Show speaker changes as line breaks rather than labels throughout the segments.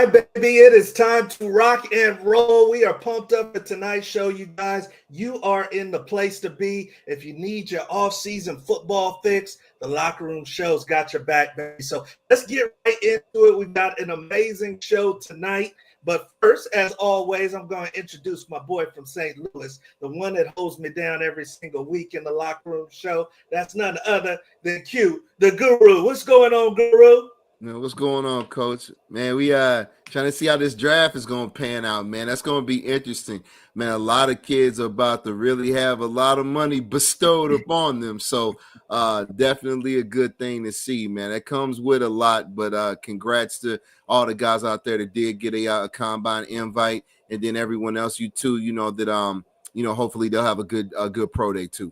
right, baby, it is time to rock and roll. We are pumped up for tonight's show, you guys. You are in the place to be. If you need your off-season football fix, the Locker Room Show's got your back, baby. So let's get right into it. We've got an amazing show tonight. But first, as always, I'm going to introduce my boy from St. Louis, the one that holds me down every single week in the Locker Room Show. That's none other than Q, the Guru. What's going on, Guru?
Man, what's going on, Coach? Man, we trying to see how this draft is going to pan out, man. That's going to be interesting. Man, a lot of kids are about to really have a lot of money bestowed upon them. So definitely a good thing to see, man. That comes with a lot, but congrats to all the guys out there that did get a combine invite, and then everyone else, you too, that hopefully they'll have a good pro day too.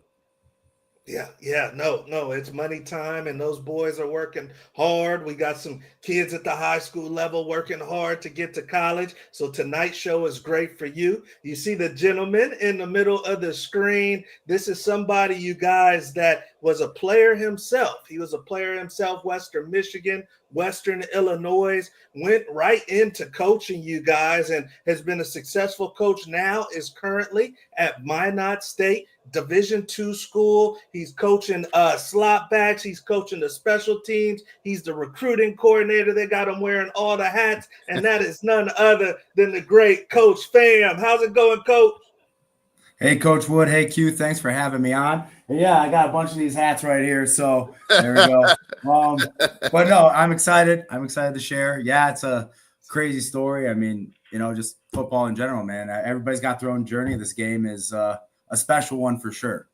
Yeah, no, it's money time, and those boys are working hard. We got some kids at the high school level working hard to get to college. So tonight's show is great for you. You see the gentleman in the middle of the screen. This is somebody, you guys, that was a player himself. He was a player himself, Western Michigan, Western Illinois, went right into coaching, you guys, and has been a successful coach. Now is currently at Minot State Division II school. He's coaching slot backs. He's coaching the special teams. He's the recruiting coordinator. They got him wearing all the hats, and that is none other than the great Coach Fam. How's it going, Coach?
Hey, Coach Wood. Hey, Q. Thanks for having me on. Yeah, I got a bunch of these hats right here, so there we go. But no, I'm excited. I'm excited to share. Yeah, it's a crazy story. I mean, just football in general, man. Everybody's got their own journey. This game is a special one for sure.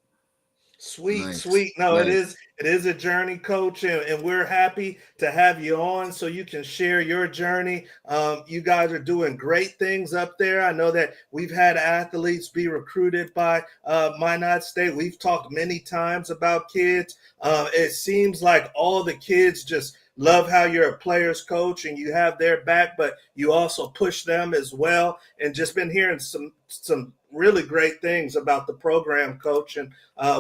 Sweet. No, nice. It is a journey, Coach, and we're happy to have you on so you can share your journey. You guys are doing great things up there. I know that we've had athletes be recruited by Minot State. We've talked many times about kids. It seems like all the kids just love how you're a player's coach and you have their back, but you also push them as well. And just been hearing some really great things about the program, Coach, and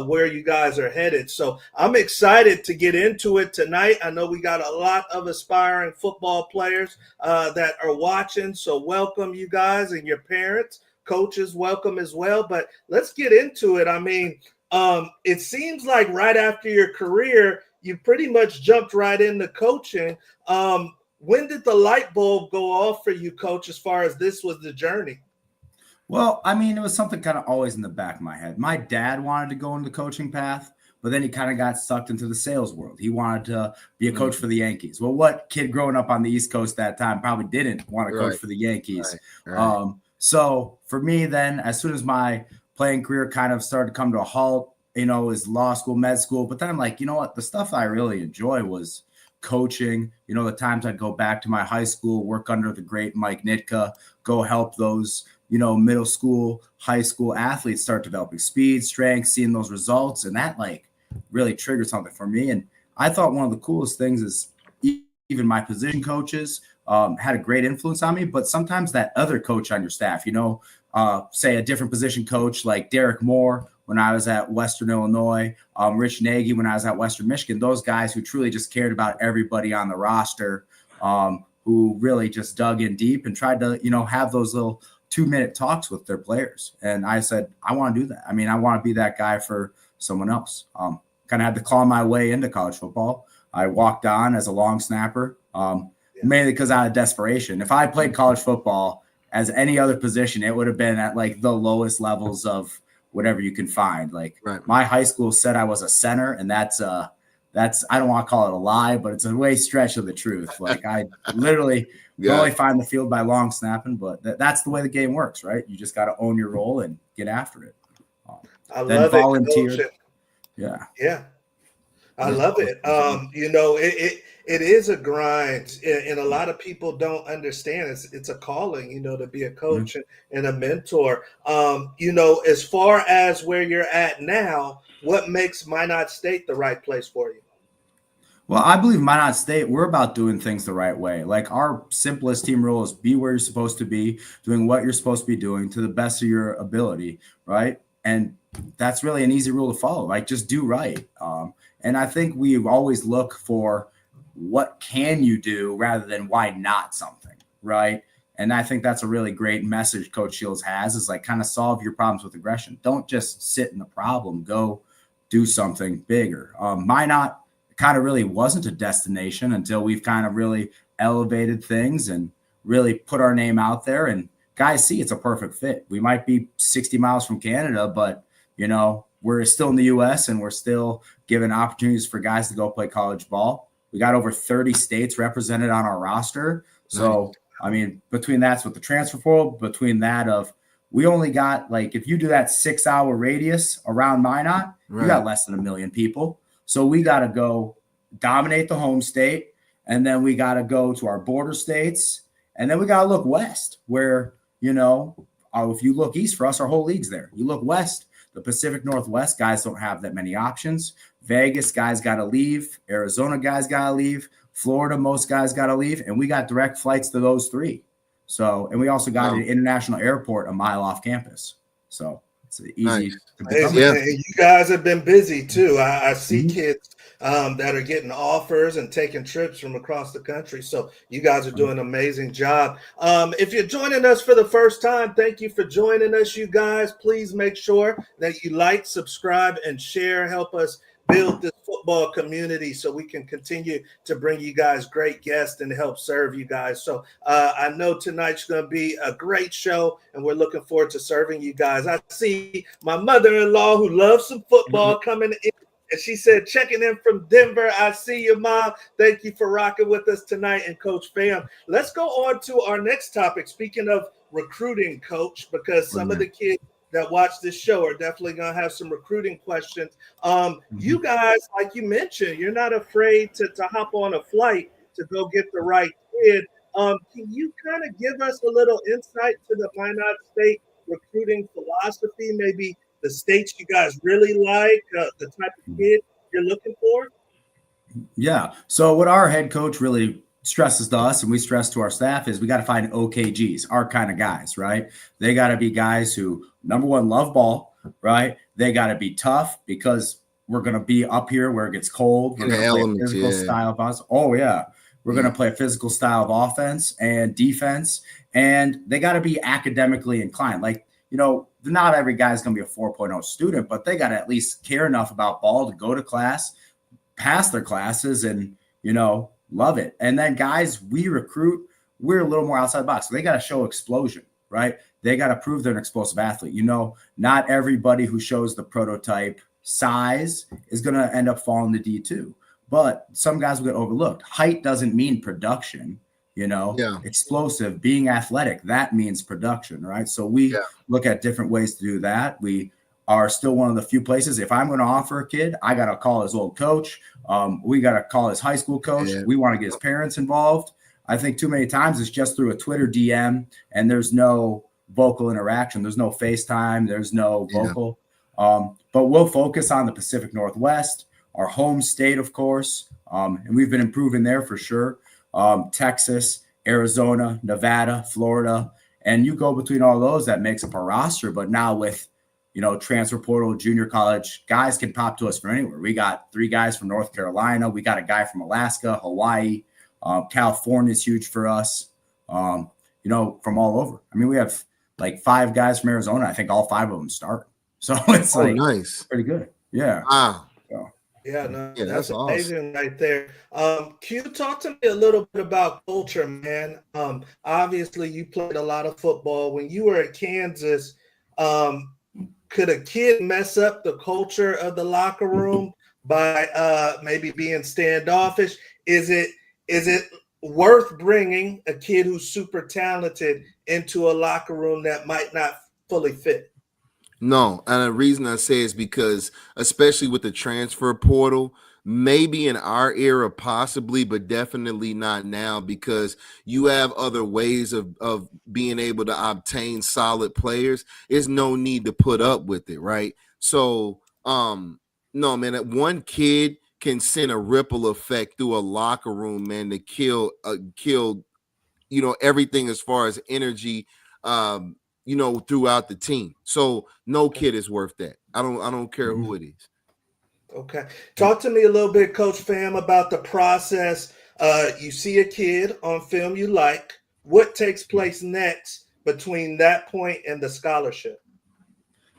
where you guys are headed. So I'm excited to get into it tonight. I know we got a lot of aspiring football players that are watching. So welcome, you guys, and your parents, coaches, welcome as well. But let's get into it. I mean, it seems like right after your career, you pretty much jumped right into coaching. When did the light bulb go off for you, Coach, as far as this was the journey?
Well, I mean, it was something kind of always in the back of my head. My dad wanted to go into the coaching path, but then he kind of got sucked into the sales world. He wanted to be a coach for the Yankees. Well, what kid growing up on the East Coast that time probably didn't want to coach for the Yankees? Right. So for me then, as soon as my playing career kind of started to come to a halt, is law school, med school. But then I'm like, you know what? The stuff I really enjoy was coaching. The times I'd go back to my high school, work under the great Mike Nitka, go help those middle school, high school athletes start developing speed, strength, seeing those results. And that really triggered something for me. And I thought one of the coolest things is even my position coaches had a great influence on me, but sometimes that other coach on your staff, say a different position coach like Derek Moore when I was at Western Illinois, Rich Nagy when I was at Western Michigan, those guys who truly just cared about everybody on the roster, who really just dug in deep and tried to, have those little 2-minute talks with their players. And I said, I want to do that. I mean, I want to be that guy for someone else. Kind of had to claw my way into college football. I walked on as a long snapper, mainly because out of desperation. If I played college football as any other position, it would have been at the lowest levels of whatever you can find. My high school said I was a center, and that's I don't want to call it a lie, but it's a way stretch of the truth. I literally only find the field by long snapping, but that's the way the game works, right? You just got to own your role and get after it.
I love it.
Yeah.
I love it. It is a grind, and a lot of people don't understand. It's a calling, to be a coach and a mentor. As far as where you're at now, what makes Minot State the right place for you?
Well, I believe Minot State, we're about doing things the right way. Our simplest team rule is be where you're supposed to be, doing what you're supposed to be doing to the best of your ability, right? And that's really an easy rule to follow. Just do right. And I think we always look for what can you do rather than why not something. right? And I think that's a really great message Coach Shields has, is like, kind of solve your problems with aggression. Don't just sit in the problem. Go do something bigger. Minot kind of really wasn't a destination until we've kind of really elevated things and really put our name out there. And guys see it's a perfect fit. We might be 60 miles from Canada, but, you know, we're still in the U.S. and we're still giving opportunities for guys to go play college ball. We got over 30 states represented on our roster. So, nice. I mean, between that's with the transfer portal, between that of, we only got, like, if you do that 6-hour radius around Minot, you got less than 1 million people. So we got to go dominate the home state. And then we got to go to our border states. And then we got to look west where, you know, if you look east for us, our whole league's there. You look west, the Pacific Northwest guys don't have that many options. Vegas guys got to leave. Arizona guys got to leave. Florida, most guys got to leave. And we got direct flights to those three. So, and we also got an international airport a mile off campus. So it's easy.
Nice. You guys have been busy too. I see kids that are getting offers and taking trips from across the country. So you guys are doing an amazing job. If you're joining us for the first time, thank you for joining us, you guys. Please make sure that you like, subscribe, and share. Help us build this football community so we can continue to bring you guys great guests and help serve you guys. So I know tonight's going to be a great show, and we're looking forward to serving you guys. I see my mother-in-law who loves some football coming in, and she said, checking in from Denver. I see you, Mom. Thank you for rocking with us tonight. And Coach Fam, let's go on to our next topic. Speaking of recruiting, Coach, because some of the kids that watch this show are definitely going to have some recruiting questions. You guys, like you mentioned, you're not afraid to hop on a flight to go get the right kid. Can you kind of give us a little insight to the Minot State recruiting philosophy, maybe the states you guys really like, the type of kid you're looking for?
Yeah. So what our head coach really stresses to us, and we stress to our staff, is we got to find OKGs, our kind of guys, right? They got to be guys who, number one, love ball, right? They got to be tough because we're going to be up here where it gets cold. We're going to play a physical style of us. Oh, yeah. We're going to play a physical style of offense and defense, and they got to be academically inclined. Like, you know, not every guy's going to be a 4.0 student, but they got to at least care enough about ball to go to class, pass their classes, and, you know, love it. And then guys we recruit, we're a little more outside the box. So they got to show explosion, right? They got to prove they're an explosive athlete. You know, not everybody who shows the prototype size is going to end up falling to D2, but some guys will get overlooked. Height doesn't mean production, you know, explosive, being athletic, that means production, right? So we look at different ways to do that. We are still one of the few places, if I'm going to offer a kid, I got to call his old coach. We got to call his high school coach. We want to get his parents involved. I think too many times it's just through a Twitter DM and there's no vocal interaction. There's no FaceTime. There's no vocal. But we'll focus on the Pacific Northwest, our home state, of course. And we've been improving there for sure. Texas, Arizona, Nevada, Florida. And you go between all those, that makes up a roster. But now with, you know, transfer portal, junior college, guys can pop to us from anywhere. We got 3 guys from North Carolina. We got a guy from Alaska, Hawaii. California is huge for us, you know, from all over. I mean, we have like 5 guys from Arizona. I think all 5 of them start. So it's
nice.
Pretty good. Yeah.
Wow.
So.
Yeah, no, that's amazing right there. Q, talk to me a little bit about culture, man. Obviously, you played a lot of football. When you were at Kansas, could a kid mess up the culture of the locker room by maybe being standoffish? Is it worth bringing a kid who's super talented into a locker room that might not fully fit?
No, and the reason I say is because, especially with the transfer portal, maybe in our era, possibly, but definitely not now, because you have other ways of being able to obtain solid players. There's no need to put up with it, right? So, no, man, that one kid can send a ripple effect through a locker room, man, to kill, you know, everything as far as energy, you know, throughout the team. So no kid is worth that. I don't care who it is.
Okay. Talk to me a little bit, Coach Fam, about the process. You see a kid on film you like. what takes place next between that point and the scholarship?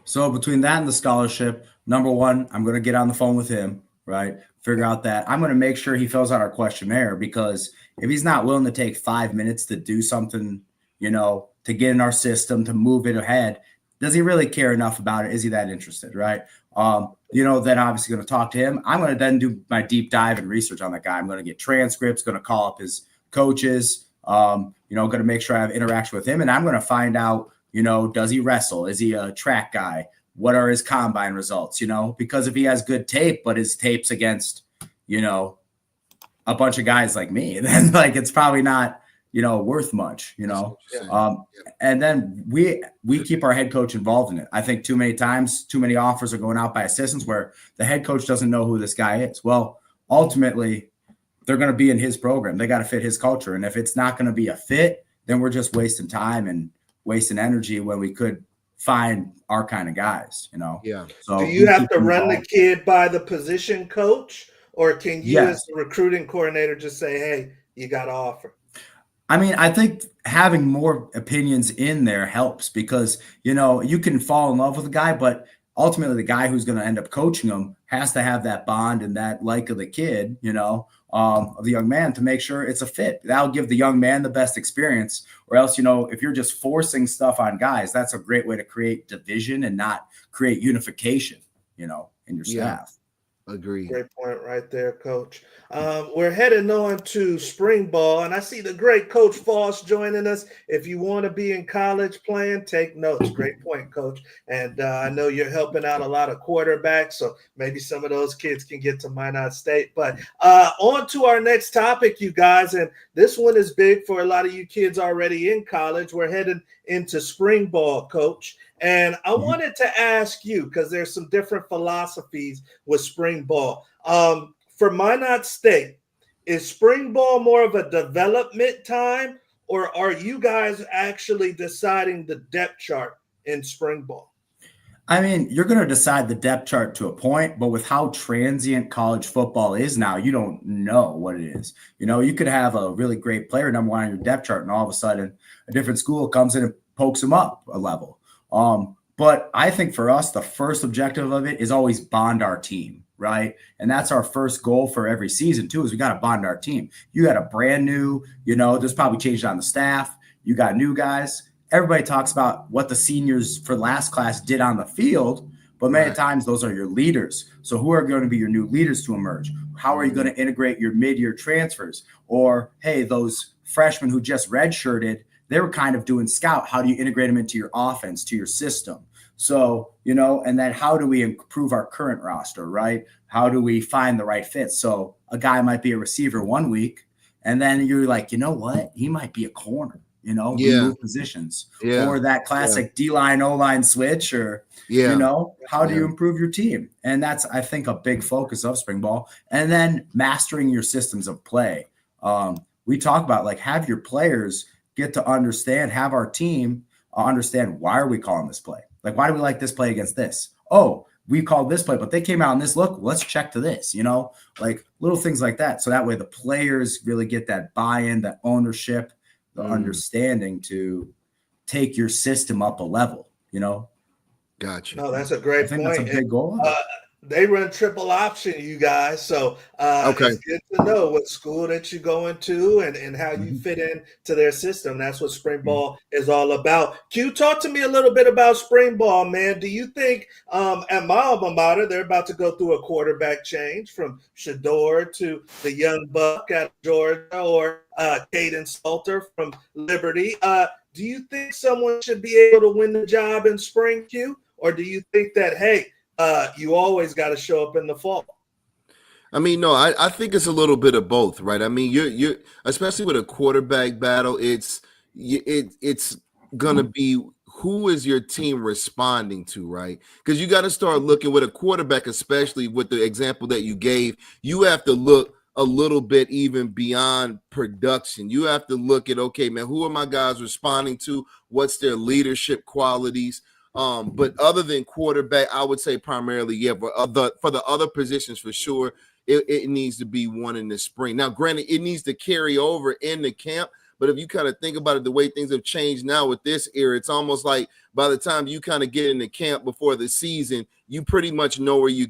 So between that and the scholarship, number one, I'm going to get on the phone with him, right? Figure out that I'm going to make sure he fills out our questionnaire, because if he's not willing to take 5 minutes to do something, to get in our system, to move it ahead, does he really care enough about it? Is he that interested, right? Then obviously going to talk to him. I'm going to then do my deep dive and research on that guy. I'm going to get transcripts, going to call up his coaches, going to make sure I have interaction with him. And I'm going to find out, does he wrestle? Is he a track guy? What are his combine results? Because if he has good tape, but his tape's against, a bunch of guys like me, then it's probably not, worth much, and then we keep our head coach involved in it. I think too many times, too many offers are going out by assistants where the head coach doesn't know who this guy is. Well, ultimately they're going to be in his program. They got to fit his culture. And if it's not going to be a fit, then we're just wasting time and wasting energy when we could find our kind of guys,
Yeah.
So
do you have to run the kid by the position coach, or can you as the recruiting coordinator just say, hey, you got to offer?
I mean, I think having more opinions in there helps, because, you can fall in love with a guy, but ultimately the guy who's going to end up coaching him has to have that bond and that like of the kid, of the young man, to make sure it's a fit. That'll give the young man the best experience. Or else, if you're just forcing stuff on guys, that's a great way to create division and not create unification, in your staff.
Agree.
Great point right there, Coach. We're heading on to spring ball, and I see the great Coach Foss joining us. If you want to be in college playing, take notes. Great point, Coach. And I know you're helping out a lot of quarterbacks, so maybe some of those kids can get to Minot State. But on to our next topic, you guys, and this one is big for a lot of you kids already in college. We're heading into spring ball, Coach. And I wanted to ask you, because there's some different philosophies with spring ball. For Minot State, is spring ball more of a development time, or are you guys actually deciding the depth chart in spring ball?
I mean, you're going to decide the depth chart to a point, but with how transient college football is now, you don't know what it is. You could have a really great player, number one on your depth chart, and all of a sudden a different school comes in and pokes him up a level. But I think for us, the first objective of it is always bond our team, right? And that's our first goal for every season too, is we got to bond our team. You got a brand new, there's probably changes on the staff. You got new guys. Everybody talks about what the seniors for last class did on the field, but many times those are your leaders. So who are going to be your new leaders to emerge? How are you going to integrate your mid-year transfers? Or, hey, those freshmen who just redshirted, they were kind of doing scout. How do you integrate them into your offense, to your system? So, and then how do we improve our current roster, right? How do we find the right fit? So a guy might be a receiver one week, and then you're like, you know what? He might be a corner, move positions. Or that classic D-line, O-line switch, or, how do you improve your team? And that's, I think, a big focus of spring ball. And then mastering your systems of play. We talk about, have your players get to understand, have our team understand, why are we calling this play? Why do we like this play against this? Oh, we called this play, but they came out in this look. Let's check to this, little things like that. So that way the players really get that buy-in, that ownership, the understanding to take your system up a level,
Gotcha.
No, that's a great point.
That's a big goal.
They run triple option, you guys. So it's good to know what school that you're going to and how you fit in to their system. That's what spring ball is all about. Q, talk to me a little bit about spring ball, man. Do you think at my alma mater, they're about to go through a quarterback change from Shador to the young buck out of Georgia, or Caden Salter from Liberty? Do you think someone should be able to win the job in spring, Q? Or do you think that, hey, you always got to show up in the fall?
I mean, no, I think it's a little bit of both, right? I mean, you're especially with a quarterback battle, it's gonna be, who is your team responding to, right? Because you got to start looking with a quarterback, especially with the example that you gave. You have to look a little bit even beyond production. You have to look at, okay, man, who are my guys responding to? What's their leadership qualities? But other than quarterback, I would say primarily, for the other positions for sure, it needs to be one in the spring. Now, granted, it needs to carry over in the camp, But if you kind of think about it, the way things have changed now with this era, it's almost like by the time you kind of get into camp before the season, you pretty much know where you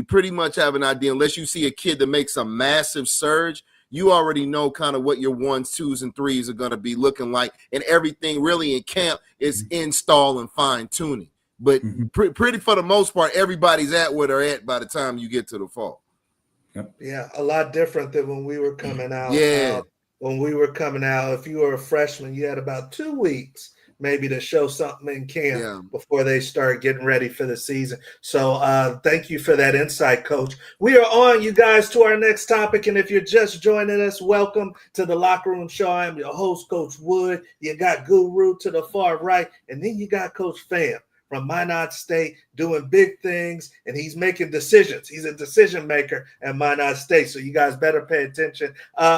pretty much have an idea, unless you see a kid that makes a massive surge. You already know kind of what your 1s, 2s, and 3s are going to be looking like. And everything really in camp is install and fine tuning. But pretty for the most part, everybody's at where they're at by the time you get to the fall.
Yeah, a lot different than when we were coming out.
Yeah.
When we were coming out, if you were a freshman, you had about 2 weeks maybe to show something in camp before they start getting ready for the season. So thank you for that insight, Coach. We are on, you guys, to our next topic. And if you're just joining us, welcome to the Locker Room Show. I'm your host, Coach Wood. You got Guru to the far right, and then you got Coach Fam from Minot State doing big things, and he's making decisions. He's a decision maker at Minot State, so you guys better pay attention.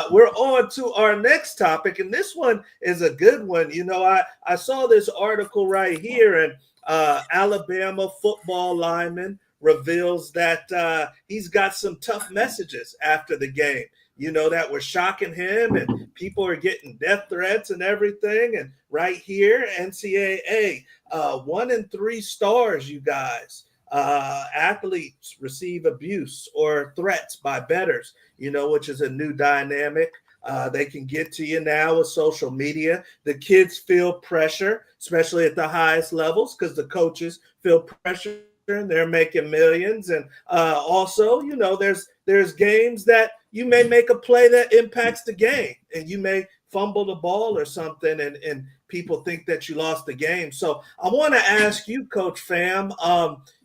We're on to our next topic, and this one is a good one. You know, I saw this article right here, and Alabama football lineman reveals that he's got some tough messages after the game, you know, that were shocking him, and people are getting death threats and everything. And right here, NCAA, 1 in 3 stars, you guys, athletes receive abuse or threats by bettors, you know, which is a new dynamic. They can get to you now with social media. The kids feel pressure, especially at the highest levels, because the coaches feel pressure and they're making millions. And also, you know, there's games that you may make a play that impacts the game, and you may fumble the ball or something, and people think that you lost the game. So I want to ask you, Coach Fam,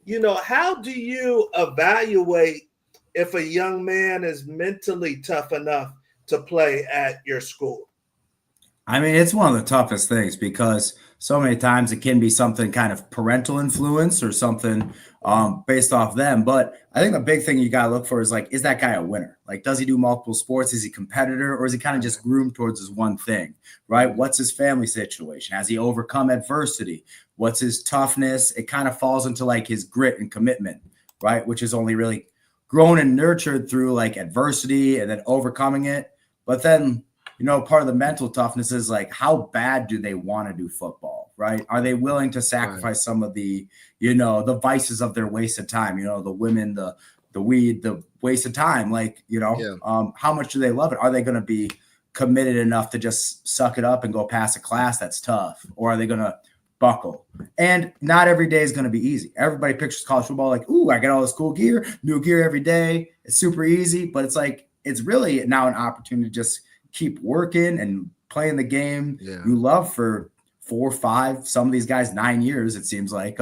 you know, how do you evaluate if a young man is mentally tough enough to play at your school?
I mean, it's one of the toughest things because so many times it can be something kind of parental influence or something based off them. But I think the big thing you got to look for is, like, is that guy a winner? Like, does he do multiple sports? Is he a competitor, or is he kind of just groomed towards his one thing, right? What's his family situation? Has he overcome adversity? What's his toughness? It kind of falls into like his grit and commitment, right? Which is only really grown and nurtured through like adversity and then overcoming it. But then, you know, part of the mental toughness is like, how bad do they want to do football, right? Are they willing to sacrifice some of the, you know, the vices of their wasted time, you know, the women, the weed, the waste of time, like, you know, how much do they love it? Are they going to be committed enough to just suck it up and go pass a class that's tough? Or are they going to buckle? And not every day is going to be easy. Everybody pictures college football like, ooh, I get all this cool gear, new gear every day. It's super easy, but it's like, it's really now an opportunity to just keep working and playing the game you love for 4, 5, some of these guys 9 years, it seems like,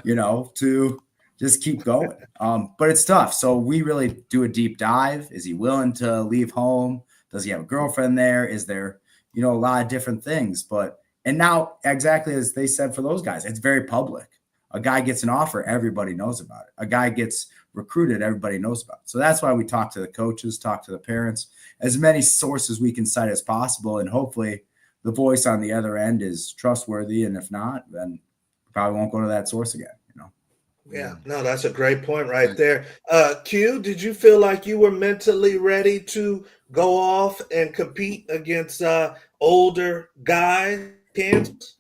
you know, to just keep going. But it's tough. So we really do a deep dive. Is he willing to leave home? Does he have a girlfriend there? Is there, you know, a lot of different things? But, and now, exactly as they said for those guys, it's very public. A guy gets an offer, everybody knows about it. A guy gets recruited, everybody knows about it. So that's why we talk to the coaches, talk to the parents, as many sources we can cite as possible. And hopefully the voice on the other end is trustworthy. And if not, then probably won't go to that source again, you know?
Yeah, no, that's a great point right there. Q, did you feel like you were mentally ready to go off and compete against older guys, Kansas?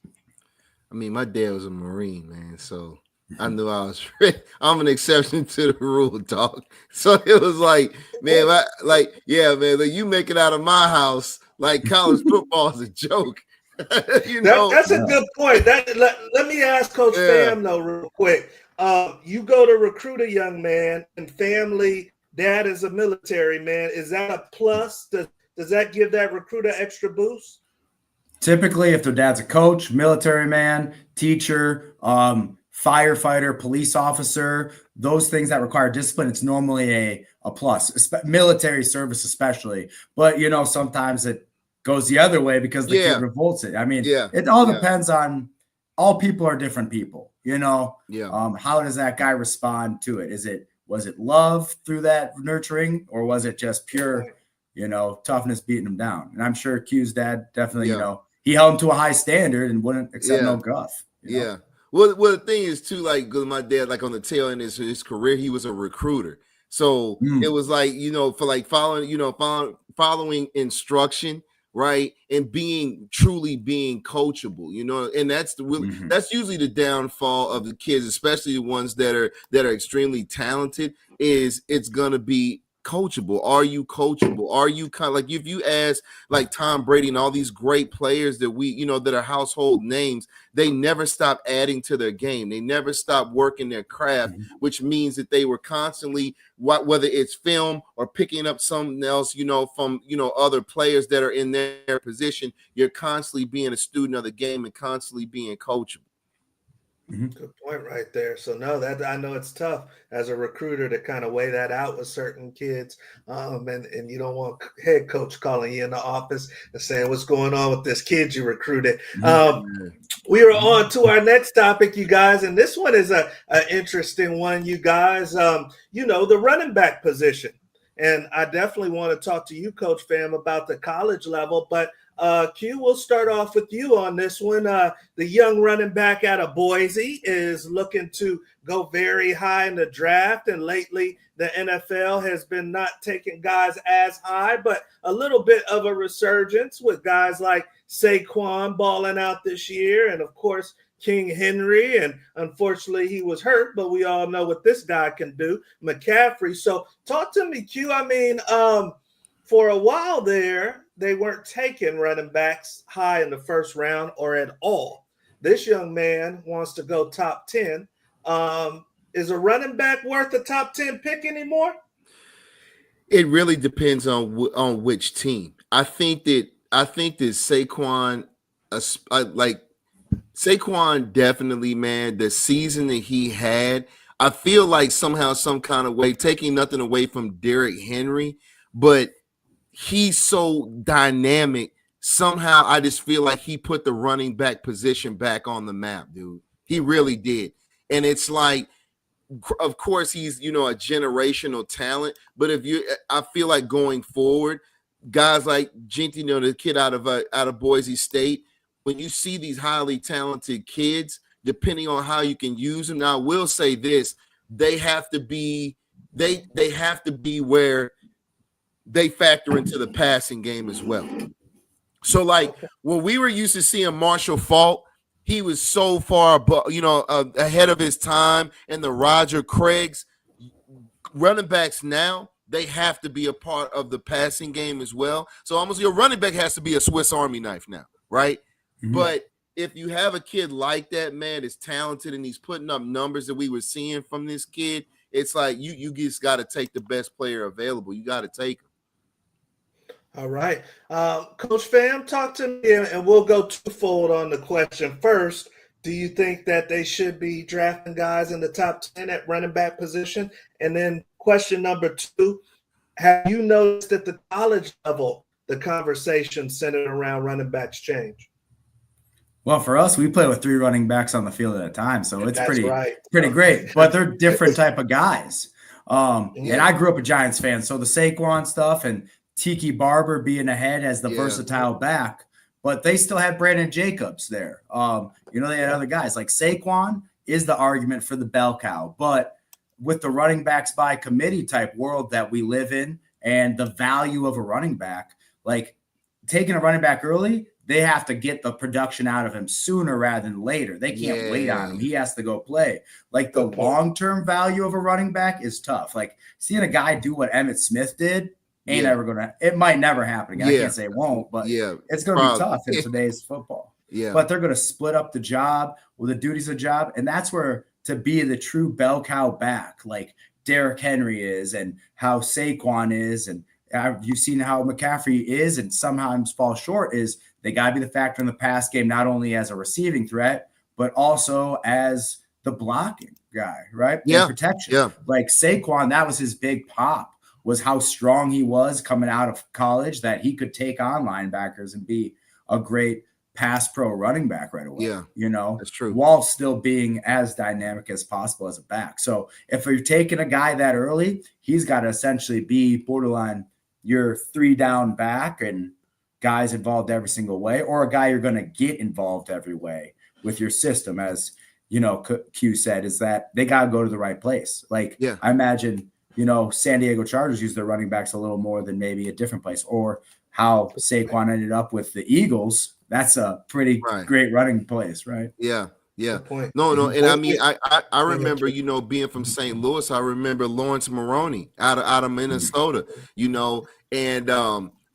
I mean, my dad was a Marine, man, so I knew I was ready. I'm an exception to the rule, dog. So it was like, man, man, like you make it out of my house like college football is a joke. You know,
that's a good point. Let me ask Coach Fam though, real quick. You go to recruit a young man, and family, dad is a military man. Is that a plus? Does that give that recruiter extra boost?
Typically, if their dad's a coach, military man, teacher, firefighter, police officer, those things that require discipline, it's normally a plus, military service especially. But, you know, sometimes it goes the other way because the kid revolts it. I mean, it all depends on, all people are different people, you know? How does that guy respond to it? Was it love through that nurturing, or was it just pure, you know, toughness beating him down? And I'm sure Q's dad definitely, you know, he held him to a high standard and wouldn't accept no guff. You know?
Well, the thing is too, like, because my dad, like on the tail end of his career, he was a recruiter. So it was like, you know, for like following instruction, right? And truly being coachable, and that's that's usually the downfall of the kids, especially the ones that are extremely talented, is it's gonna be coachable. Are you coachable? Are you kind of like, if you ask like Tom Brady and all these great players that that are household names, they never stop adding to their game. They never stop working their craft, which means that they were constantly, whether it's film or picking up something else, from, other players that are in their position, you're constantly being a student of the game and constantly being coachable.
Good point right there. So no, that I know it's tough as a recruiter to kind of weigh that out with certain kids. And you don't want head coach calling you in the office and saying, what's going on with this kid you recruited? We are on to our next topic, you guys, and this one is a interesting one, you guys. The running back position. And I definitely want to talk to you, Coach Fam, about the college level, but Q, we'll start off with you on this one. The young running back out of Boise is looking to go very high in the draft, and lately the NFL has been not taking guys as high, but a little bit of a resurgence with guys like Saquon balling out this year, and of course King Henry, and unfortunately he was hurt, but we all know what this guy can do, McCaffrey. So talk to me, Q. I mean, for a while there, they weren't taking running backs high in the first round or at all. This young man wants to go top 10. Is a running back worth a top 10 pick anymore?
It really depends on which team. I think that Saquon, Saquon definitely, man, the season that he had, I feel like somehow, some kind of way, taking nothing away from Derrick Henry, but he's so dynamic. Somehow I just feel like he put the running back position back on the map, dude. He really did. And it's like, of course, he's, a generational talent, but I feel like going forward, guys like Jinty, the kid out of Boise State, when you see these highly talented kids, depending on how you can use them. Now, I will say this, they have to be where they factor into the passing game as well. So, like, when we were used to seeing Marshall Faulk, he was so far ahead of his time, and the Roger Craigs. Running backs now, they have to be a part of the passing game as well. So almost your running back has to be a Swiss Army knife now, right? But if you have a kid like that, man, that's talented and he's putting up numbers that we were seeing from this kid, it's like you just got to take the best player available. You got to take him.
All right. Coach Fam, talk to me, and we'll go twofold on the question. First, do you think that they should be drafting guys in the top 10 at running back position? And then question number two, have you noticed at the college level, the conversation centered around running backs change?
Well, for us, we play with 3 running backs on the field at a time, so it's pretty
right.
great. But they're different type of guys. And I grew up a Giants fan, so the Saquon stuff and Tiki Barber being ahead as the versatile back, but they still had Brandon Jacobs there. They had other guys like Saquon is the argument for the bell cow, but with the running backs by committee type world that we live in and the value of a running back, like taking a running back early, they have to get the production out of him sooner rather than later. They can't wait on him. He has to go play. Like the long-term value of a running back is tough. Like seeing a guy do what Emmitt Smith did, it might never happen again. I can't say it won't, but it's going to be tough in today's football. But they're going to split up the job with the duties of the job. And that's where to be the true bell cow back, like Derrick Henry is and how Saquon is. And you've seen how McCaffrey is and sometimes fall short is they got to be the factor in the pass game, not only as a receiving threat, but also as the blocking guy, right? And protection. Like Saquon, that was his big pop. Was how strong he was coming out of college that he could take on linebackers and be a great pass pro running back right away.
That's true.
While still being as dynamic as possible as a back. So if you're taking a guy that early, he's got to essentially be borderline your 3-down back and guys involved every single way, or a guy you're going to get involved every way with your system. As Q said, is that they got to go to the right place. Like I imagine San Diego Chargers use their running backs a little more than maybe a different place, or how Saquon ended up with the Eagles. That's a pretty great running place, right?
Yeah. Yeah.
Good point.
No. And I mean, I remember, being from St. Louis, I remember Lawrence Maroney out of Minnesota, and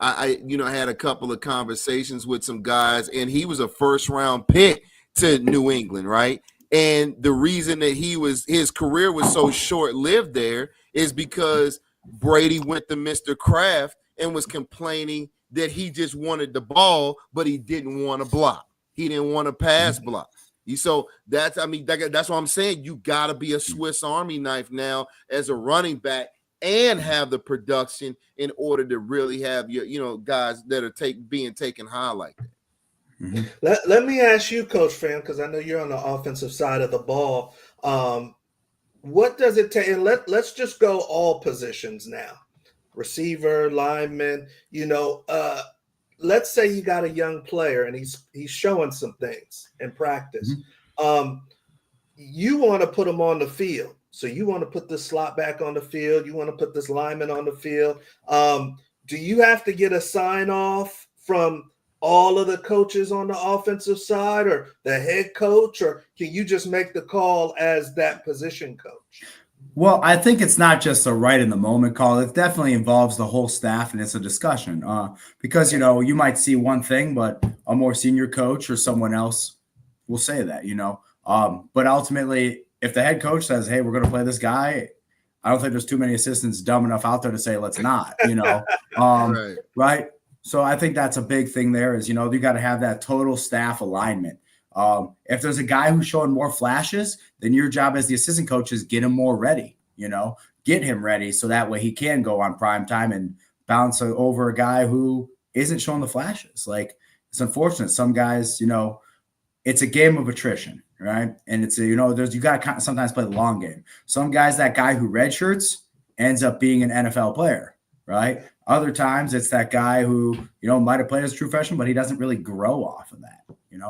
I had a couple of conversations with some guys, and he was a first round pick to New England, right? And the reason that his career was so short lived there is because Brady went to Mr. Kraft and was complaining that he just wanted the ball, but he didn't want to block. He didn't want to pass block. So that's what I'm saying. You got to be a Swiss Army knife now as a running back and have the production in order to really have your, guys that are being taken high like that.
Mm-hmm. Let me ask you, Coach Fran, because I know you're on the offensive side of the ball. What does it take? And let's just go all positions now. Receiver, lineman, let's say you got a young player and he's showing some things in practice. Mm-hmm. You want to put him on the field. So you want to put this slot back on the field. You want to put this lineman on the field. Do you have to get a sign off from all of the coaches on the offensive side or the head coach, or can you just make the call as that position coach?
Well, I think it's not just a right in the moment call. It definitely involves the whole staff, and it's a discussion because, you might see one thing, but a more senior coach or someone else will say that, but ultimately if the head coach says, hey, we're going to play this guy, I don't think there's too many assistants dumb enough out there to say, let's not, right. So I think that's a big thing there is, you got to have that total staff alignment. If there's a guy who's showing more flashes, then your job as the assistant coach is get him more ready, get him ready. So that way he can go on prime time and bounce over a guy who isn't showing the flashes. Like, it's unfortunate. Some guys, it's a game of attrition, right? And it's you got to sometimes play the long game. Some guys, that guy who redshirts ends up being an NFL player, right? Other times it's that guy who, might have played as a true freshman, but he doesn't really grow off of that,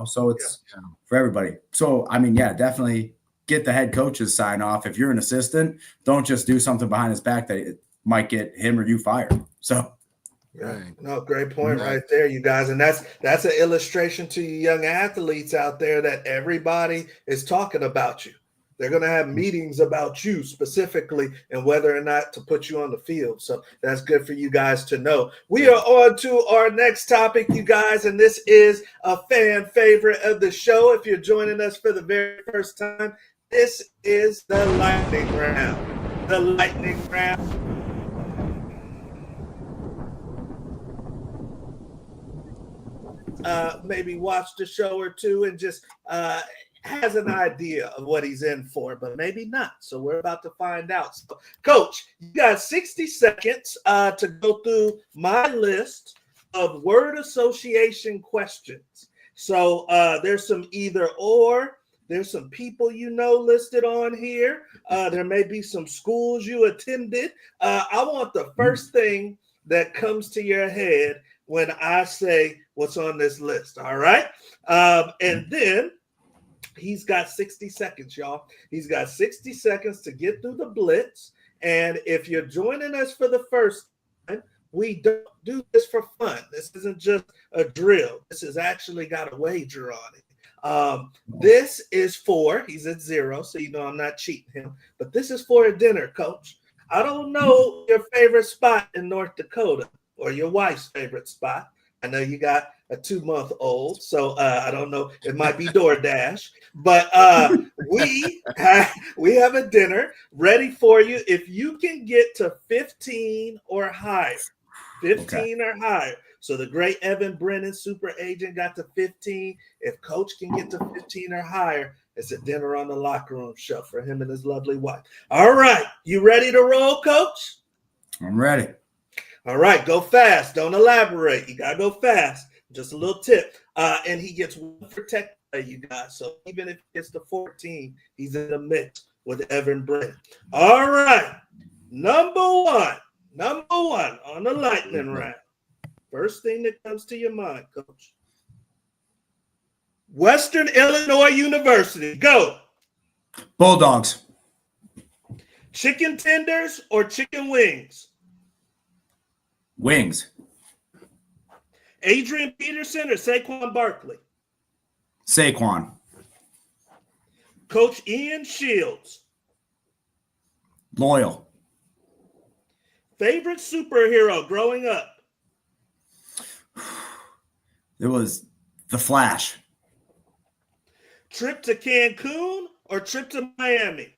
so it's for everybody. So, definitely get the head coach's sign off. If you're an assistant, don't just do something behind his back that it might get him or you fired. So,
no, great point right there, you guys. And that's an illustration to you young athletes out there that everybody is talking about you. They're going to have meetings about you specifically and whether or not to put you on the field. So that's good for you guys to know. We are on to our next topic, you guys, and this is a fan favorite of the show. If you're joining us for the very first time, this is the lightning round. The lightning round. Maybe watch the show or two and just has an idea of what he's in for, but maybe not. So we're about to find out. So, Coach, you got 60 seconds to go through my list of word association questions. So there's some either or. There's some people listed on here. There may be some schools you attended. I want the first thing that comes to your head when I say what's on this list. All right. And then he's got 60 seconds, y'all. He's got 60 seconds to get through the blitz. And if you're joining us for the first time, we don't do this for fun. This isn't just a drill. This has actually got a wager on it. This is for, he's at 0, so I'm not cheating him. But this is for a dinner, Coach. I don't know your favorite spot in North Dakota or your wife's favorite spot. I know you got a 2-month-old, so I don't know. It might be DoorDash, but we have a dinner ready for you. If you can get to 15 or higher, 15 or higher. So the great Evan Brennan, super agent, got to 15. If Coach can get to 15 or higher, it's a dinner on the locker room show for him and his lovely wife. All right, you ready to roll, Coach?
I'm ready.
All right, go fast. Don't elaborate. You got to go fast. Just a little tip. And he gets 1 for tech play, you guys. So even if he gets to 14, he's in the mix with Evan Brennan. All right. Number one on the lightning round. First thing that comes to your mind, Coach. Western Illinois University. Go.
Bulldogs.
Chicken tenders or chicken wings?
Wings.
Adrian Peterson or Saquon Barkley?
Saquon.
Coach Ian Shields.
Loyal.
Favorite superhero growing up?
It was The Flash.
Trip to Cancun or trip to Miami?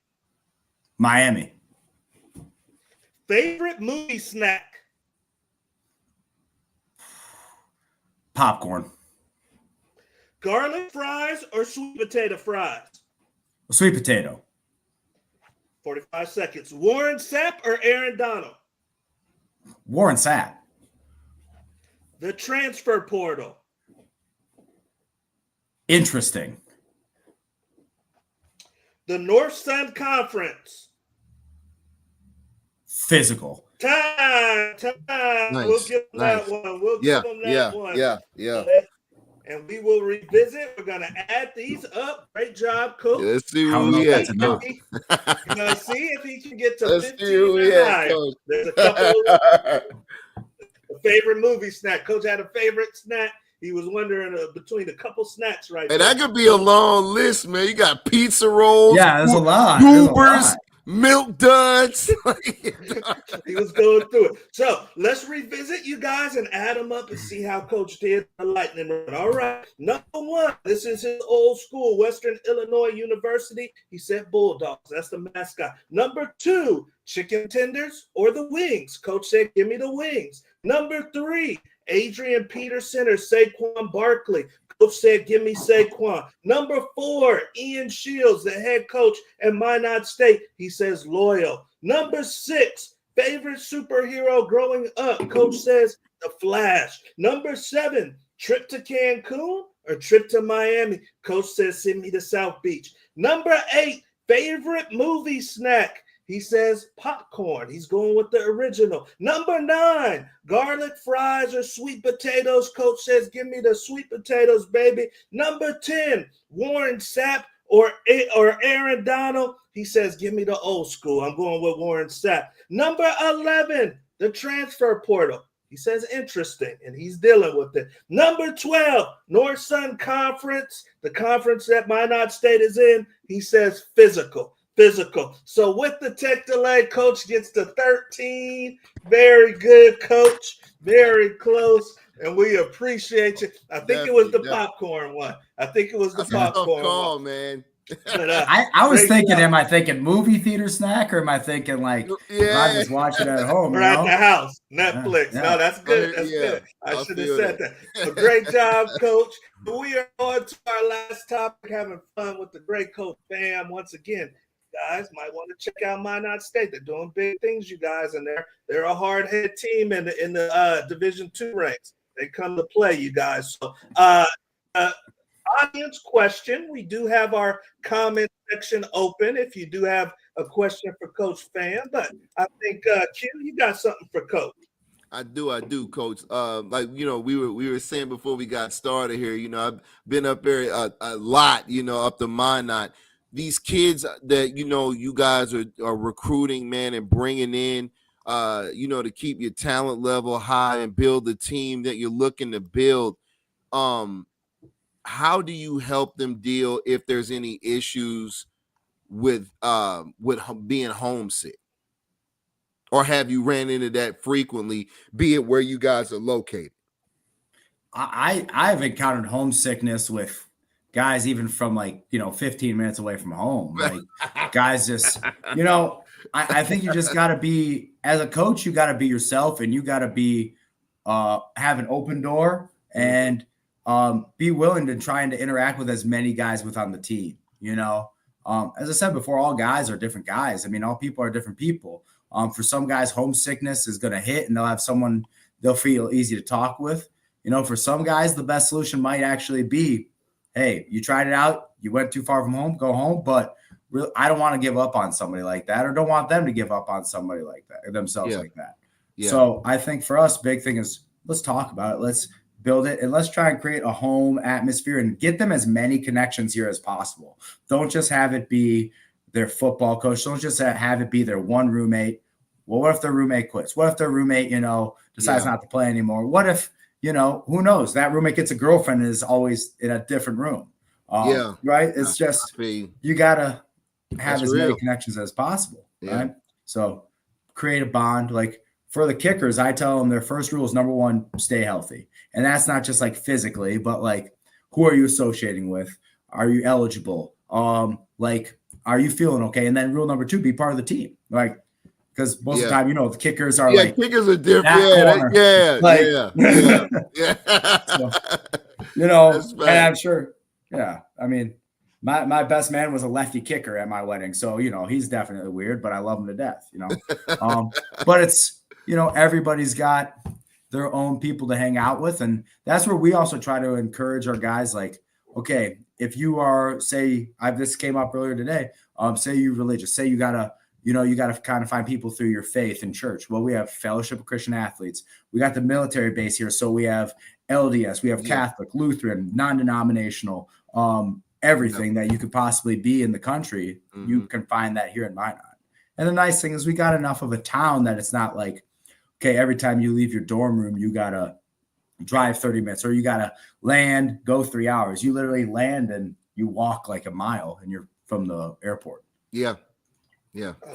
Miami.
Favorite movie snack?
Popcorn.
Garlic fries or sweet potato fries?
Sweet potato.
45 seconds. Warren Sapp or Aaron Donald?
Warren Sapp.
The transfer portal.
Interesting.
The North Sun Conference.
Physical.
Time.
Nice,
We'll give them
nice.
that one. We'll
Yeah,
give them that one.
yeah.
And we will revisit. We're going to add these up. Great job, Coach.
Let's see
How
who
about
we
that's
at,
enough?
Coach.
We're going to see if he can get to
Let's see
15
who we
and
at,
higher.
Coach.
There's a couple of favorite movie snack. Coach had a favorite snack. He was wondering between a couple snacks right
Hey,
there.
that could be a long list, man. You got pizza rolls,
Yeah, there's a lot. There's a
Ubers,
lot.
milk duds.
He was going through it. So let's revisit you guys and add them up and see how Coach did the lightning run. All right. Number one, this is his old school, Western Illinois University. He said Bulldogs. That's the mascot. Number two, chicken tenders or the wings. Coach said, give me the wings. Number three, Adrian Peterson or Saquon Barkley. Coach said, give me Saquon. Number four, Ian Shields, the head coach at Minot State. He says loyal. Number six, favorite superhero growing up. Coach says the Flash. Number seven, trip to Cancun or trip to Miami. Coach says send me to South Beach. Number eight, favorite movie snack. He says popcorn. He's going with the original. Number nine, garlic fries or sweet potatoes. Coach says, give me the sweet potatoes, baby. Number 10, Warren Sapp or Aaron Donald. He says, give me the old school. I'm going with Warren Sapp. Number 11, the transfer portal. He says interesting, and he's dealing with it. Number 12, North Sun Conference, the conference that Minot State is in. He says physical. So with the tech delay, Coach gets to 13. Very good, Coach. Very close. And we appreciate you. I think it was the popcorn one.
That's a tough call, man.
But,
I was thinking, am I thinking movie theater snack or am I thinking like I just watch it at home?
We're at the house, Netflix.
Yeah.
No, that's good. That's good. I should have said that. So great job, Coach. We are on to our last topic, having fun with the great Coach fam. Once again, guys might want to check out Minot State. They're doing big things, you guys, and they're a hard hit team in the Division II ranks. They come to play, you guys. So, audience question. We do have our comment section open if you do have a question for Coach Fan. But I think Q, you got something for Coach.
I do, Coach. Like we were saying before we got started here. I've been up there a lot. Up to Minot. These kids that you guys are recruiting, man, and bringing in, to keep your talent level high and build the team that you're looking to build. How do you help them deal if there's any issues with being homesick, or have you ran into that frequently? Be it where you guys are located.
I've encountered homesickness with guys even from 15 minutes away from home. Like guys just, I think you just got to be, as a coach, you got to be yourself, and you got to be, have an open door and be willing to trying to interact with as many guys on the team. As I said before, all guys are different guys. I mean, all people are different people. For some guys, homesickness is going to hit and they'll have someone they'll feel easy to talk with. For some guys, the best solution might actually be, hey, you tried it out. You went too far from home, go home. But really, I don't want to give up on somebody like that, or don't want them to give up on somebody like that, or themselves like that. Yeah. So I think for us, big thing is let's talk about it. Let's build it, and let's try and create a home atmosphere and get them as many connections here as possible. Don't just have it be their football coach. Don't just have it be their one roommate. Well, what if their roommate quits? What if their roommate, decides not to play anymore? What if, who knows? That roommate gets a girlfriend and is always in a different room. Right? It's just, you got to have as many connections as possible.
Yeah.
Right? So create a bond. Like for the kickers, I tell them their first rule is number one, stay healthy. And that's not just like physically, but like, who are you associating with? Are you eligible? Are you feeling okay? And then rule number two, be part of the team. Like, because most of the time, the kickers are
kickers are different.
So, and I'm sure, I mean, my best man was a lefty kicker at my wedding. So, he's definitely weird, but I love him to death, but it's, everybody's got their own people to hang out with. And that's where we also try to encourage our guys. Like, okay, if you are, say, this came up earlier today, say you're religious, say you gotta kind of find people through your faith in church. Well, we have Fellowship of Christian Athletes. We got the military base here. So we have LDS, we have Catholic, Lutheran, non-denominational, everything that you could possibly be in the country. You can find that here in Minot. And the nice thing is we got enough of a town that it's not like, okay, every time you leave your dorm room, you got to drive 30 minutes or you got to land, go 3 hours. You literally land and you walk like a mile and you're from the airport.
Yeah.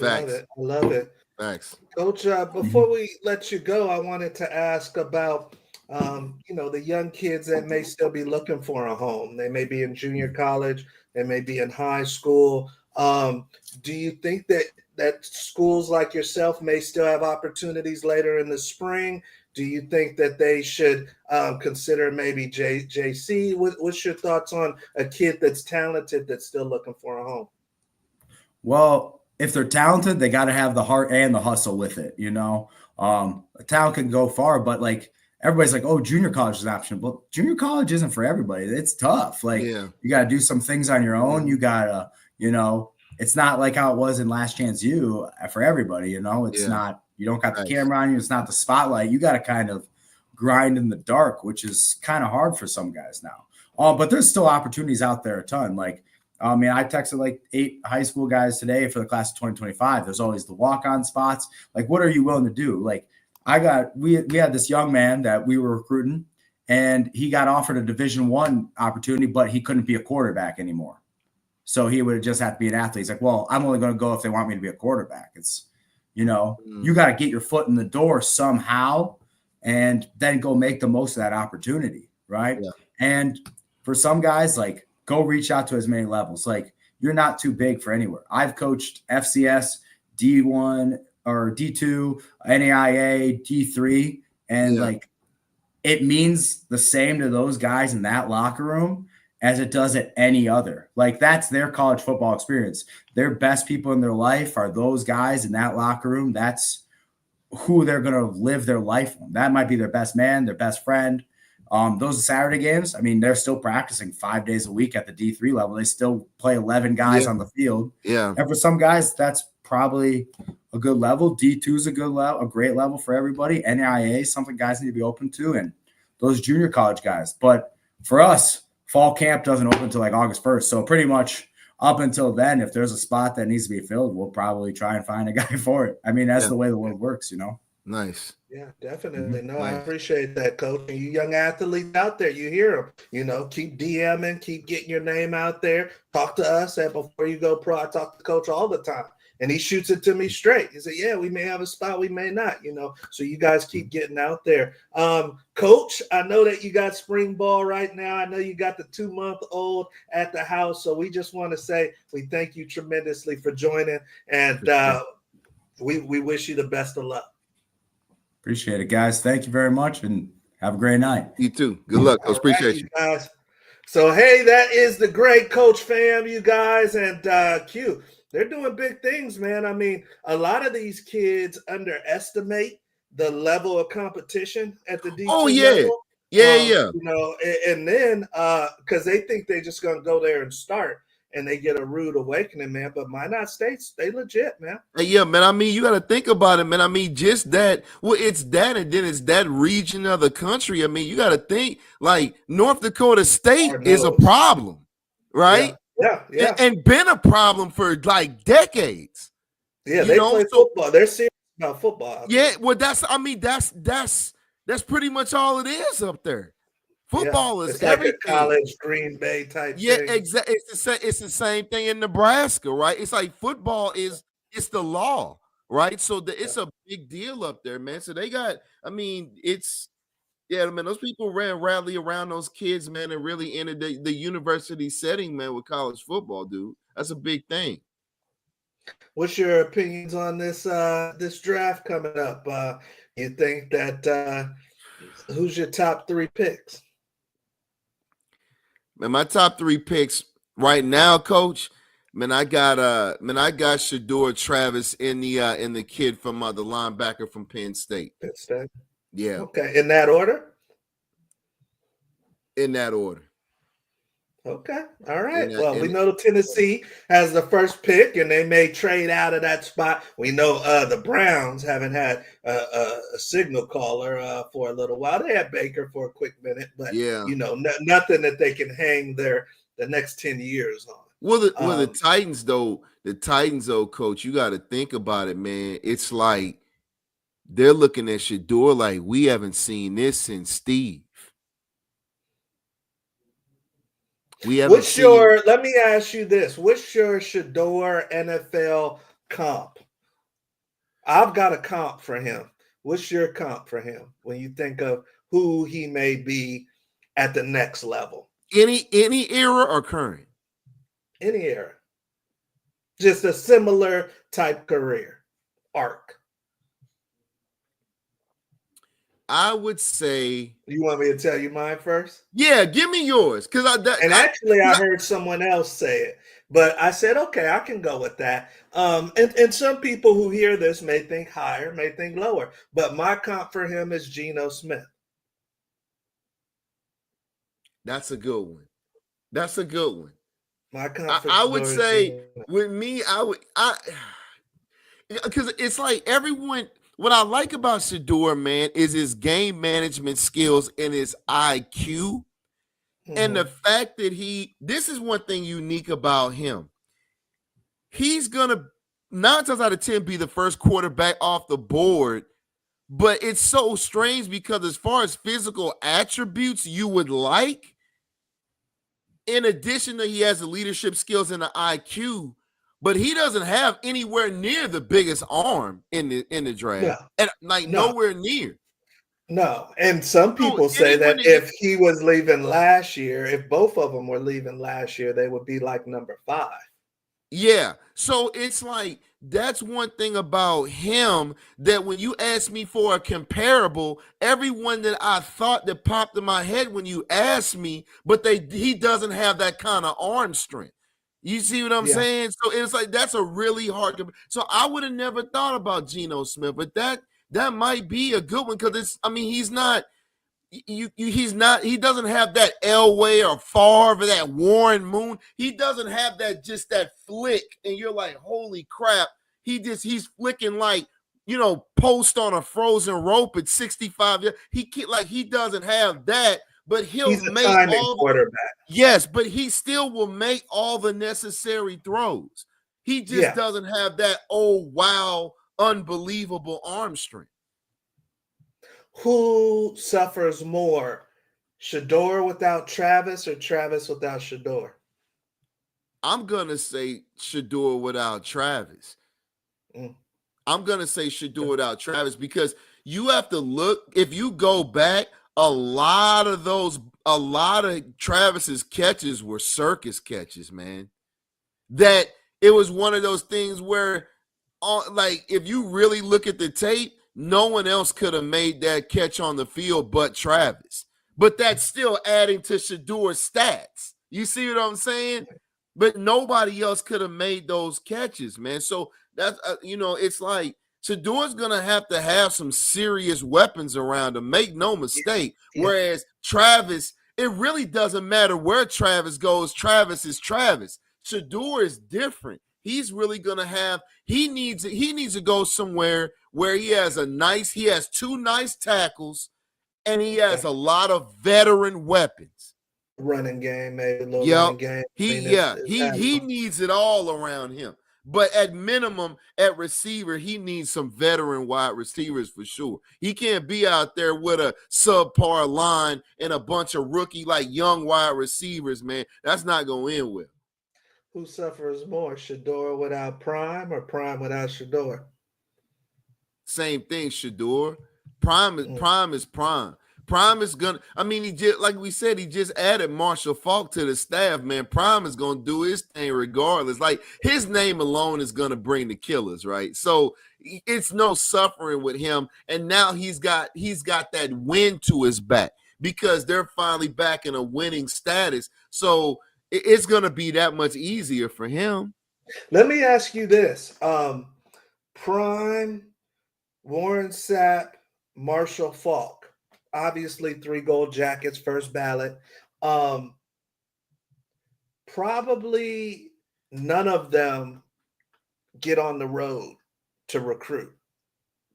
Facts.
I love it.
Thanks.
Coach, before we let you go, I wanted to ask about, the young kids that may still be looking for a home. They may be in junior college. They may be in high school. Do you think that schools like yourself may still have opportunities later in the spring? Do you think that they should consider maybe JC? What's your thoughts on a kid that's talented that's still looking for a home?
Well, if they're talented, they got to have the heart and the hustle with it. A talent can go far, but like everybody's like, oh, junior college is an option. But junior college isn't for everybody. It's tough. Like you got to do some things on your own. You got to, it's not like how it was in Last Chance U for everybody. It's not, you don't got the camera on you. It's not the spotlight. You got to kind of grind in the dark, which is kind of hard for some guys now. But there's still opportunities out there a ton. Like, I texted like 8 high school guys today for the class of 2025. There's always the walk-on spots. Like, what are you willing to do? Like, we had this young man that we were recruiting, and he got offered a Division I opportunity, but he couldn't be a quarterback anymore. So he would just have to be an athlete. He's like, well, I'm only going to go if they want me to be a quarterback. It's, you got to get your foot in the door somehow and then go make the most of that opportunity. Right. Yeah. And for some guys, like, go reach out to as many levels. Like, you're not too big for anywhere. I've coached FCS, D1 or D2, NAIA, D3, and like it means the same to those guys in that locker room as it does at any other. Like, that's their college football experience. Their best people in their life are those guys in that locker room. That's who they're going to live their life on. That might be their best man, their best friend. Those Saturday games, they're still practicing 5 days a week at the D3 level. They still play 11 guys on the field. Yeah. And for some guys, that's probably a good level. D2 is a good level, a great level for everybody. NAIA is something guys need to be open to, and those junior college guys. But for us, fall camp doesn't open until like August 1st. So pretty much up until then, if there's a spot that needs to be filled, we'll probably try and find a guy for it. That's the way the world works,
Nice.
Yeah, definitely. No, I appreciate that, Coach. And you young athletes out there, you hear them, keep DMing, keep getting your name out there. Talk to us. And before you go pro, I talk to Coach all the time. And he shoots it to me straight. He said, yeah, we may have a spot, we may not, So you guys keep getting out there. Coach, I know that you got spring ball right now. I know you got the 2-month-old at the house. So we just want to say we thank you tremendously for joining. And we wish you the best of luck.
Appreciate it, guys. Thank you very much, and have a great night.
You too. Good luck, Coach. Appreciate you
guys. So, hey, that is the great Coach Fam, you guys, and Q. They're doing big things, man. A lot of these kids underestimate the level of competition at the D2 level.
Yeah.
And then because they think they're just going to go there and start. And they get a rude awakening, man. But Minot State's, they legit, man.
Yeah, man. You got to think about it, man. Just that. Well, it's that, and then it's that region of the country. You got to think, like, North Dakota State is a problem, right?
Yeah.
and been a problem for like decades.
Yeah,
You
they
know,
play
so
football. They're serious about football out
yeah,
there.
well, that's pretty much all it is up there.
Yeah,
Football is
it's like a
everything.
college Green Bay type
Yeah,
thing.
exactly. It's the same thing in Nebraska, right? It's like football is it's the law, right? So it's a big deal up there, man. So they got, I mean, it's yeah, man. Those people rally around those kids, man, and really entered the university setting, man, with college football, dude. That's a big thing.
What's your opinions on this draft coming up? You think that who's your top 3 picks?
Man, my top 3 picks right now, coach. I got Shador Travis in the kid from the linebacker from Penn State.
Penn State.
Yeah,
Okay, in that order?
in that order.
Okay, all right.
And
Well, we know Tennessee has the first pick, and they may trade out of that spot. We know the Browns haven't had a signal caller for a little while. They had Baker for a quick minute, but
yeah,
nothing that they can hang the next 10 years on.
Well, the Titans though, coach, you got to think about it, man. It's like they're looking at Shador like we haven't seen this since Steve.
Let me ask you this. What's your Shador NFL comp? I've got a comp for him. What's your comp for him when you think of who he may be at the next level?
Any era or current?
Any era. Just a similar type career arc.
I would say.
You want me to tell you mine first?
Yeah, give me yours.
I heard someone else say it, but I said, okay, I can go with that. And some people who hear this may think higher, may think lower, but my comp for him is Geno Smith.
That's a good one. That's a good one.
My comp
I would say with me, because it's like everyone. What I like about Shador, man, is his game management skills and his IQ. And the fact that this is one thing unique about him. He's going to 9 times out of 10 be the first quarterback off the board. But it's so strange because as far as physical attributes you would like, in addition to he has the leadership skills and the IQ, but he doesn't have anywhere near the biggest arm in the draft. No. And nowhere near.
No. And some people say that if he was leaving last year, if both of them were leaving last year, they would be like number 5.
Yeah. So it's like that's one thing about him that when you ask me for a comparable, everyone that I thought that popped in my head when you asked me, but he doesn't have that kind of arm strength. You see what I'm saying? So it's like that's a really hard. So I would have never thought about Geno Smith, but that might be a good one because he's not. He doesn't have that Elway or Favre or that Warren Moon. He doesn't have that flick, and you're like, holy crap! He's flicking like post on a frozen rope at 65. He doesn't have that. But he's a timing quarterback. Yes, but he still will make all the necessary throws. He just doesn't have that, oh, wow, unbelievable arm strength.
Who suffers more, Shador without Travis or Travis without Shador?
I'm going to say Shador without Travis. I'm going to say Shador without Travis because you have to look, if you go back, a lot of Travis's catches were circus catches, man. That it was one of those things where, if you really look at the tape, no one else could have made that catch on the field but Travis. But that's still adding to Shador's stats. You see what I'm saying? But nobody else could have made those catches, man. So that's it's like Shador's going to have some serious weapons around him. Make no mistake. Whereas Travis, it really doesn't matter where Travis goes. Travis is Travis. Shador is different. He's really going to he needs to go somewhere where he has 2 nice tackles and he has a lot of veteran weapons.
running game, maybe a little
Yep.
running game. I
He
mean,
he needs it all around him. But at minimum, at receiver, he needs some veteran wide receivers for sure. He can't be out there with a subpar line and a bunch of rookie, like young wide receivers, man. That's not going to end well.
who suffers more, Shador without Prime or Prime without Shador?
Same thing, Shador. Prime is prime. Prime is gonna. I mean, he just like we said, he just added Marshall Faulk to the staff. Man, Prime is gonna do his thing regardless. Like his name alone is gonna bring the killers, right? So it's no suffering with him. And now he's got that win to his back because they're finally back in a winning status. So it's gonna be that much easier for him.
Let me ask you this: Prime, Warren Sapp, Marshall Faulk. Obviously, 3 gold jackets, first ballot. Probably none of them get on the road to recruit.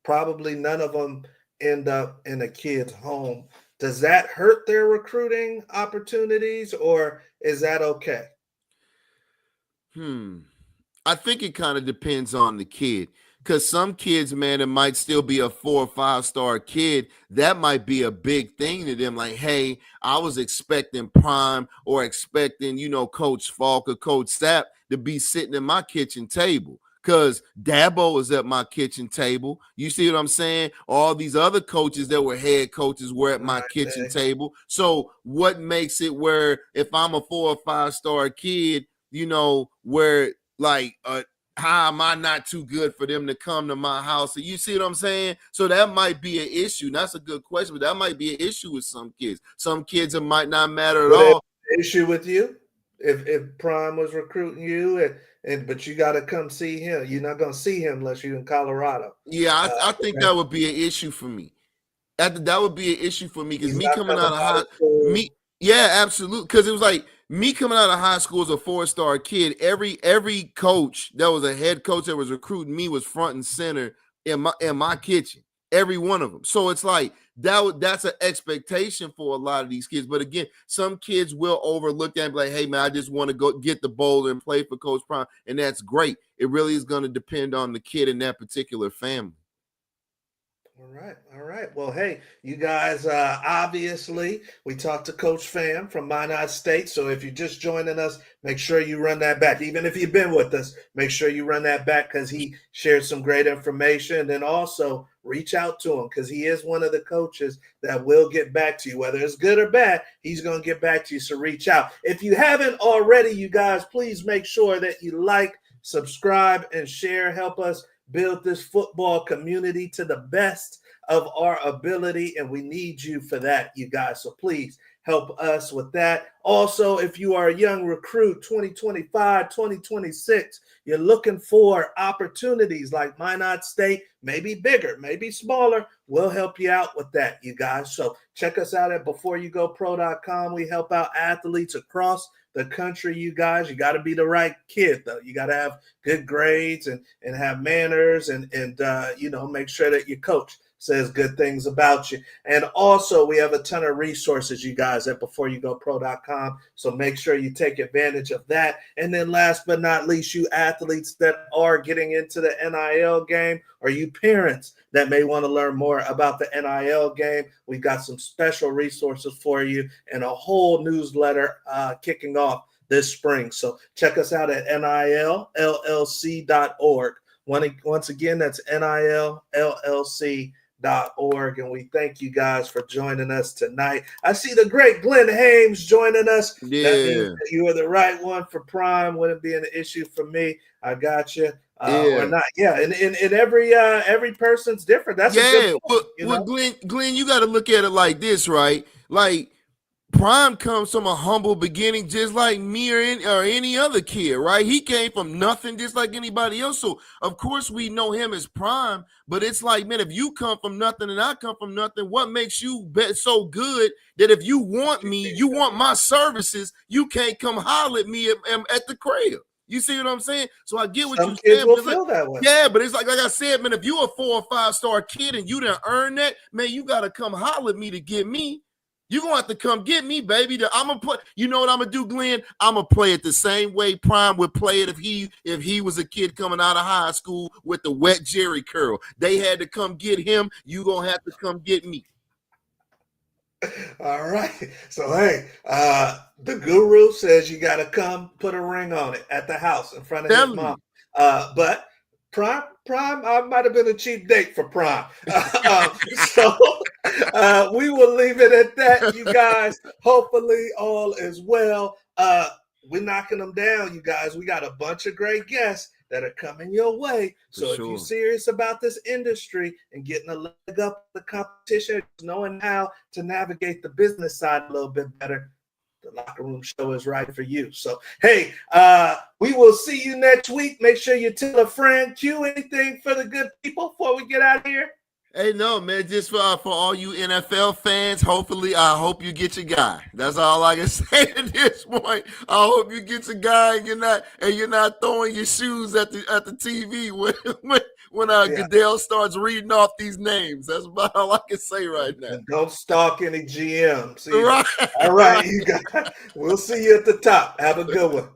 Probably none of them end up in a kid's home. Does that hurt their recruiting opportunities, or is that okay?
I think it kind of depends on the kid. Because some kids, man, it might still be a 4 or 5 star kid. That might be a big thing to them. Like, hey, I was expecting Prime or expecting, Coach Falk or Coach Sapp to be sitting at my kitchen table. Because Dabo is at my kitchen table. You see what I'm saying? All these other coaches that were head coaches were at my kitchen table. So what makes it where if I'm a 4 or 5 star kid, where like how am I not too good for them to come to my house? So you see what I'm saying? So that might be an issue. That's a good question, but that might be an issue with some kids. Some kids, it might not matter at all.
Issue with you? If Prime was recruiting you but you got to come see him. You're not going to see him unless you're in Colorado.
Yeah, I think that would be an issue for me. That would be an issue for me because me coming out of high school. Yeah, absolutely. Because it was like me coming out of high school as a 4-star kid. Every coach that was a head coach that was recruiting me was front and center in my kitchen. Every one of them. So it's like that's an expectation for a lot of these kids. But again, some kids will overlook that and be like, "Hey man, I just want to go get the bowl and play for Coach Prime," and that's great. It really is going to depend on the kid in that particular family.
All right. Well, hey, you guys, obviously, we talked to Coach Fam from Minot State. So if you're just joining us, make sure you run that back. Even if you've been with us, make sure you run that back because he shared some great information. And then also reach out to him because he is one of the coaches that will get back to you. Whether it's good or bad, he's going to get back to you. So reach out. If you haven't already, you guys, please make sure that you like, subscribe, and share. Help us build this football community to the best of our ability, and we need you for that, you guys. So please help us with that. Also, if you are a young recruit, 2025, 2026, you're looking for opportunities like Minot State, maybe bigger, maybe smaller, we'll help you out with that, you guys. So check us out at beforeyougopro.com. We help out athletes across the country, you guys. You got to be the right kid, though. You got to have good grades and have manners and make sure that your coach says good things about you. And also, we have a ton of resources, you guys, at beforeyougopro.com. So make sure you take advantage of that. And then last but not least, you athletes that are getting into the NIL game, or you parents that may want to learn more about the NIL game, we've got some special resources for you and a whole newsletter kicking off this spring. So check us out at nillllc.org. Once again, that's nillllc.org. And we thank you guys for joining us tonight. I see the great Glenn Hames joining us.
Yeah.
That means that you are the right one for Prime. Wouldn't be an issue for me. I got you. Or not. Yeah. And every person's different. That's a good point,
well, Glenn, you got to look at it like this, right? Like Prime comes from a humble beginning, just like me or any other kid, right? He came from nothing, just like anybody else. So, of course, we know him as Prime. But it's like, man, if you come from nothing and I come from nothing, what makes you so good that if you want me, you want my services, you can't come holler at me at the crib? You see what I'm saying? So I get what you're saying.
Will feel that way.
Yeah, but it's like I said, man, if you're a 4 or 5 star kid and you didn't earn that, man, you got to come holler at me to get me. You're gonna have to come get me, baby. I'm gonna play. You know what I'm gonna do, Glenn? I'm gonna play it the same way Prime would play it if he was a kid coming out of high school with the wet Jerry curl. They had to come get him. You gonna have to come get me.
All right. So hey, the guru says you got to come put a ring on it at the house in front of his mom. But Prime, I might have been a cheap date for Prime. So we will leave it at that, you guys. Hopefully all is well. We're knocking them down, you guys. We got a bunch of great guests that are coming your way. So if you're serious about this industry and getting a leg up the competition, knowing how to navigate the business side a little bit better, the Locker Room Show is right for you. So, hey, we will see you next week. Make sure you tell a friend. Q, anything for the good people before we get out of here?
Hey, no, man, just for all you NFL fans, hopefully, I hope you get your guy. That's all I can say at this point. I hope you get your guy and you're not throwing your shoes at the TV when Goodell starts reading off these names. That's about all I can say right now.
And don't stalk any GMs.
Right.
All right, you guys. We'll see you at the top. Have a good one.